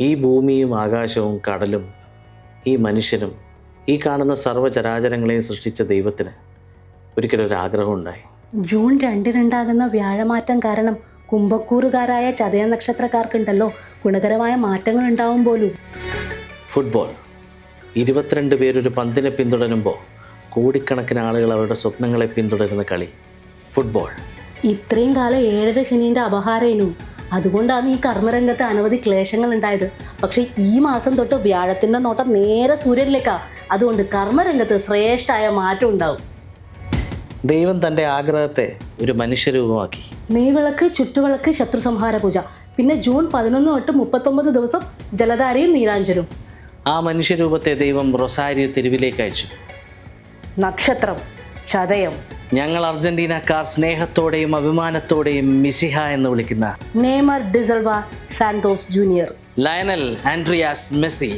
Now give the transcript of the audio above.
ഈ ഭൂമിയും ആകാശവും കടലും ഈ മനുഷ്യനും ഈ കാണുന്ന സർവ്വചരാചരങ്ങളെയും സൃഷ്ടിച്ച ദൈവത്തിന് ഒരിക്കലൊരാഗ്രഹം ഉണ്ടായി. ജൂൺ 2-2 വ്യാഴമാറ്റം കാരണം കുംഭക്കൂറുകാരായ ചതയ നക്ഷത്രക്കാർക്കുണ്ടല്ലോ ഗുണകരമായ മാറ്റങ്ങൾ ഉണ്ടാവും പോലും. ഫുട്ബോൾ 22 പേരൊരു പന്തിനെ പിന്തുടരുമ്പോൾ കോടിക്കണക്കിന് ആളുകൾ അവരുടെ സ്വപ്നങ്ങളെ പിന്തുടരുന്ന കളി ഫുട്ബോൾ. ഇത്രയും കാലം 7.5 ശനീൻ്റെ അപഹാരേനു. അതുകൊണ്ടാണ് ഈ കർമ്മരംഗത്ത് അനവധി ക്ലേശങ്ങൾ ഉണ്ടായത്. പക്ഷെ ഈ മാസം തൊട്ട് വ്യാഴത്തിൻ്റെ നോട്ടം നേരെ സൂര്യനിലേക്കാ. അതുകൊണ്ട് കർമ്മരംഗത്ത് ശ്രേഷ്ഠമായ മാറ്റം ഉണ്ടാവും. ദൈവം തൻ്റെ ആഗ്രഹത്തെ ഒരു മനുഷ്യരൂപമാക്കി. നെയ്വിളക്ക്, ചുറ്റുവിളക്ക്, ശത്രുസംഹാര പൂജ. പിന്നെ ജൂൺ 11 തൊട്ട് 39 ദിവസം ജലധാരയും നീരാഞ്ജനും. ആ മനുഷ്യരൂപത്തെ ദൈവം റൊസാരിയോ തെരുവിലേക്ക് അയച്ചു. നക്ഷത്രം ചതയം. ഞങ്ങൾ അർജന്റീനക്കാർ സ്നേഹത്തോടെയും അഭിമാനത്തോടെയും മിസിഹ എന്ന് വിളിക്കുന്ന Neymar da Silva Santos Junior, Lionel Andrés Messi,